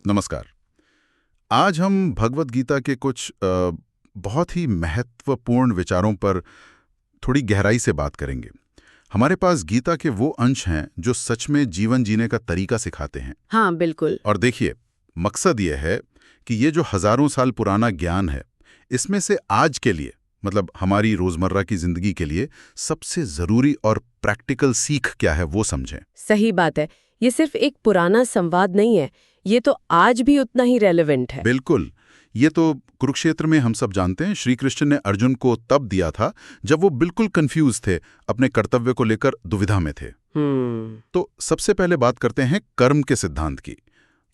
नमस्कार। आज हम भगवत गीता के कुछ बहुत ही महत्वपूर्ण विचारों पर थोड़ी गहराई से बात करेंगे। हमारे पास गीता के वो अंश हैं जो सच में जीवन जीने का तरीका सिखाते हैं। हाँ, बिल्कुल। और देखिए, मकसद ये है कि ये जो हजारों साल पुराना ज्ञान है, इसमें से आज के लिए मतलब हमारी रोजमर्रा की जिंदगी के लिए सबसे जरूरी और प्रैक्टिकल सीख क्या है वो समझें। सही बात है। ये सिर्फ एक पुराना संवाद नहीं है, ये तो आज भी उतना ही रेलेवेंट है। बिल्कुल। ये तो कुरुक्षेत्र में हम सब जानते हैं, श्री कृष्ण ने अर्जुन को तब दिया था जब वो बिल्कुल कंफ्यूज थे, अपने कर्तव्य को लेकर दुविधा में थे। तो सबसे पहले बात करते हैं कर्म के सिद्धांत की।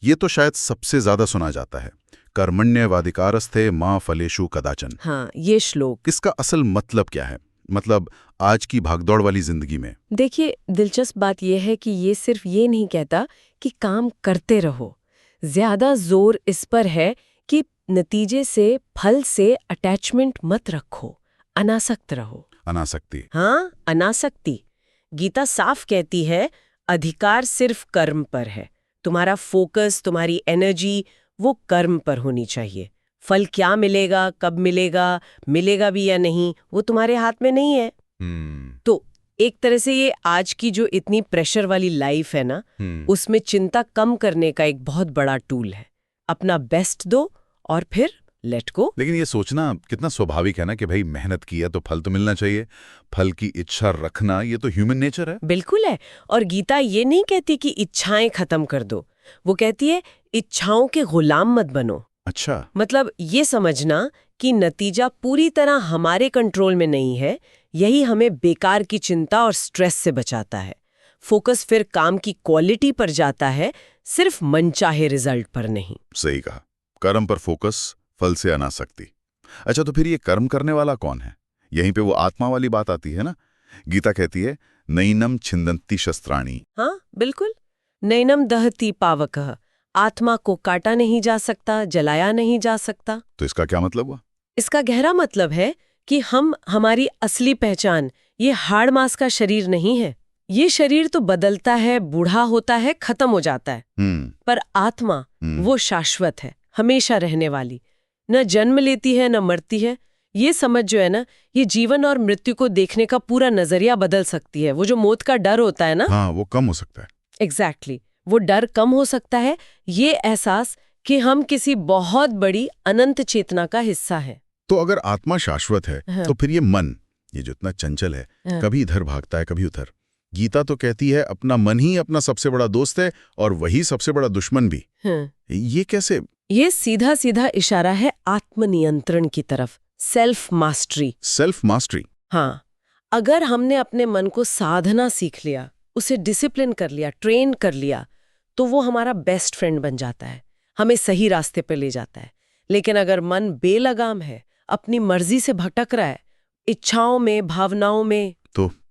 ये तो शायद सबसे ज्यादा सुना जाता है, कर्मण्येवाधिकारस्ते मा फलेषु कदाचन। हाँ, ये श्लोक। इसका असल मतलब क्या है, मतलब आज की भागदौड़ वाली जिंदगी में? देखिए, दिलचस्प बात यह है कि ये सिर्फ ये नहीं कहता कि काम करते रहो। ज्यादा जोर इस पर है कि नतीजे से, फल से अटैचमेंट मत रखो, अनासक्त रहो। अनासक्ति। हाँ, अनासक्ति। गीता साफ कहती है, अधिकार सिर्फ कर्म पर है। तुम्हारा फोकस, तुम्हारी एनर्जी वो कर्म पर होनी चाहिए। फल क्या मिलेगा, कब मिलेगा, मिलेगा भी या नहीं, वो तुम्हारे हाथ में नहीं है। तो एक तरह से ये आज की जो इतनी प्रेशर वाली लाइफ है ना, उसमें चिंता कम करने का एक बहुत बड़ा टूल है। अपना बेस्ट दो और फिर लेट गो। लेकिन ये सोचना कितना स्वाभाविक है ना कि भाई मेहनत की है तो फल तो मिलना चाहिए। फल की इच्छा रखना ये तो ह्यूमन नेचर है। बिल्कुल है। और गीता ये नहीं कहती कि इच्छाएं खत्म कर दो, वो कहती है इच्छाओं के गुलाम मत बनो। अच्छा। मतलब ये समझना कि नतीजा पूरी तरह हमारे कंट्रोल में नहीं है, यही हमें बेकार की चिंता और स्ट्रेस से बचाता है। फोकस फिर काम की क्वालिटी पर जाता है, सिर्फ मनचाहे रिजल्ट पर नहीं। सही कहा, कर्म पर फोकस, फल से अनासक्ति। अच्छा, तो फिर ये कर्म करने वाला कौन है? यहीं पे वो आत्मा वाली बात आती है ना। गीता कहती है नैनम छिन्दन्ति शस्त्राणि। हाँ, बिल्कुल। नैनम दहति पावकः। आत्मा को काटा नहीं जा सकता, जलाया नहीं जा सकता। तो इसका क्या मतलब हुआ? इसका गहरा मतलब है कि हमारी असली पहचान ये हाड़ मांस का शरीर नहीं है। ये शरीर तो बदलता है, बूढ़ा होता है, खत्म हो जाता है। पर आत्मा वो शाश्वत है, हमेशा रहने वाली, न जन्म लेती है न मरती है। ये समझ जो है ना, ये जीवन और मृत्यु को देखने का पूरा नजरिया बदल सकती है। वो जो मौत का डर होता है ना, हाँ, वो कम हो सकता है। एग्जैक्टली, वो डर कम हो सकता है। ये एहसास कि हम किसी बहुत बड़ी अनंत चेतना का हिस्सा है। तो अगर आत्मा शाश्वत है, हाँ। तो फिर ये मन, ये जो इतना चंचल है, हाँ। कभी इधर भागता है कभी उधर। गीता तो कहती है अपना मन ही अपना सबसे बड़ा दोस्त है और वही सबसे बड़ा दुश्मन भी। हाँ। ये कैसे? ये सीधा सीधा इशारा है आत्मनियंत्रण की तरफ, सेल्फ मास्टरी। Self mastery. हाँ, अगर हमने अपने मन को साधना सीख लिया, उसे डिसिप्लिन कर लिया, ट्रेन कर लिया, तो वो हमारा बेस्ट फ्रेंड बन जाता है, हमें सही रास्ते पर ले जाता है। लेकिन अगर मन बेलगाम है, अपनी मर्जी से भटक रहा है, इच्छाओं में, भावनाओं में,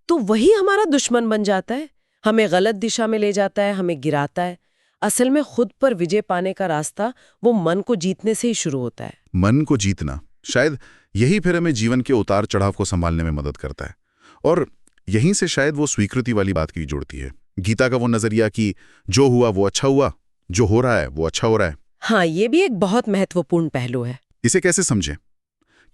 तो वही हमारा दुश्मन बन जाता है, हमें गलत दिशा में ले जाता है, हमें गिराता है। असल में खुद पर विजय पाने का रास्ता वो मन को जीतने से ही शुरू होता है। मन को जीतना, शायद यही फिर हमें जीवन के उतार चढ़ाव को संभालने में मदद करता है। और यहीं से शायद वो स्वीकृति वाली बात की जुड़ती है। गीता का वो नजरिया कि जो हुआ वो अच्छा हुआ, जो हो रहा है वो अच्छा हो रहा है। हाँ, ये भी एक बहुत महत्वपूर्ण पहलू है। इसे कैसे समझें?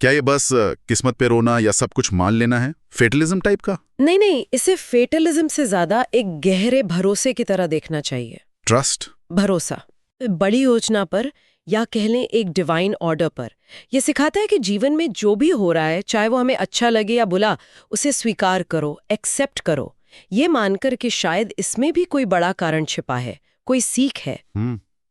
क्या ये बस किस्मत पे रोना या सब कुछ मान लेना है, फेटलिज्म टाइप का? नहीं, इसे फेटलिज्म से ज्यादा एक गहरे भरोसे की तरह देखना चाहिए। ट्रस्ट, भरोसा बड़ी योजना पर, या कह लें एक डिवाइन ऑर्डर पर। यह सिखाता है कि जीवन में जो भी हो रहा है, चाहे वो हमें अच्छा लगे या बुरा, उसे स्वीकार करो, एक्सेप्ट करो, ये मानकर कि शायद इसमें भी कोई बड़ा कारण छिपा है, कोई सीख है।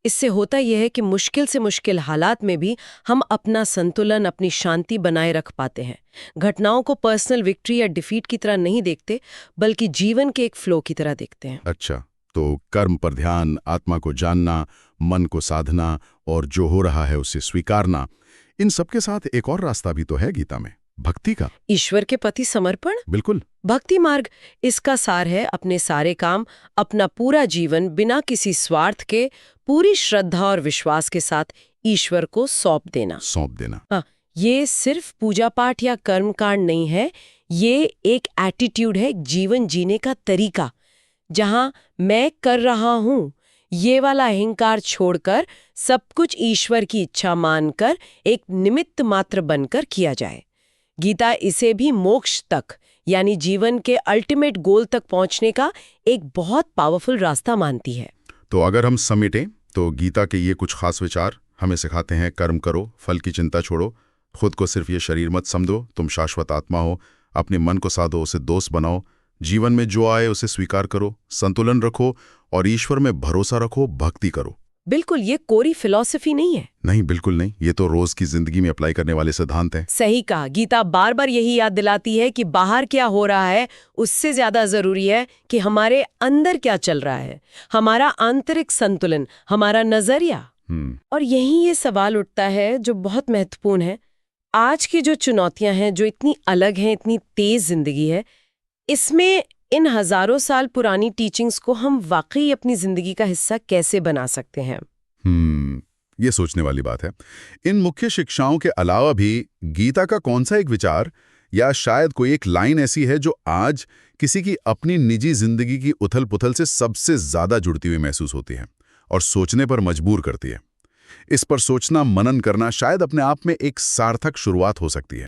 इससे होता यह है कि मुश्किल से मुश्किल हालात में भी हम अपना संतुलन, अपनी शांति बनाए रख पाते हैं। घटनाओं को पर्सनल विक्ट्री या डिफीट की तरह नहीं देखते, बल्कि जीवन के एक फ्लो की तरह देखते हैं। अच्छा, तो कर्म पर ध्यान, आत्मा को जानना, मन को साधना और जो हो रहा है उसे स्वीकारना, इन सबके साथ एक और रास्ता भी तो है गीता में, भक्ति का। ईश्वर के प्रति समर्पण। बिल्कुल। भक्ति मार्ग इसका सार है। अपने सारे काम, अपना पूरा जीवन बिना किसी स्वार्थ के, पूरी श्रद्धा और विश्वास के साथ ईश्वर को सौंप देना। हाँ, ये सिर्फ पूजा पाठ या कर्मकांड नहीं है, ये एक एटीट्यूड है, जीवन जीने का तरीका, जहां मैं कर रहा हूं ये वाला अहंकार छोड़कर सब कुछ ईश्वर की इच्छा मानकर एक निमित्त मात्र बनकर किया जाए। गीता इसे भी मोक्ष तक यानी जीवन के अल्टीमेट गोल तक पहुंचने का एक बहुत पावरफुल रास्ता मानती है। तो अगर हम समेटें तो गीता के ये कुछ खास विचार हमें सिखाते हैं, कर्म करो, फल की चिंता छोड़ो, खुद को सिर्फ ये शरीर मत समझो, तुम शाश्वत आत्मा हो, अपने मन को साधो, उसे दोस्त बनाओ, जीवन में जो आए उसे स्वीकार करो, संतुलन रखो और ईश्वर में भरोसा रखो, भक्ति करो। बिल्कुल, ये कोरी फिलॉसफी नहीं है। नहीं, बिल्कुल नहीं, ये तो रोज की जिंदगी में अप्लाई करने वाले सिद्धांत हैं। सही कहा। गीता बार बार यही याद दिलाती है कि बाहर क्या हो रहा है उससे ज्यादा जरूरी है कि हमारे अंदर क्या चल रहा है, हमारा आंतरिक संतुलन, हमारा नजरिया। और यही ये सवाल उठता है जो बहुत महत्वपूर्ण है। आज की जो चुनौतियां हैं, जो इतनी अलग हैं, इतनी तेज जिंदगी है, इसमें इन हजारों साल पुरानी टीचिंग्स को हम वाकई अपनी जिंदगी का हिस्सा कैसे बना सकते हैं? ये सोचने वाली बात है। इन मुख्य शिक्षाओं के अलावा भी गीता का कौन सा एक विचार या शायद कोई एक लाइन ऐसी है जो आज किसी की अपनी निजी जिंदगी की उथल-पुथल से सबसे ज्यादा जुड़ती हुई महसूस होती है और सोचने पर मजबूर करती है? इस पर सोचना, मनन करना शायद अपने आप में एक सार्थक शुरुआत हो सकती है।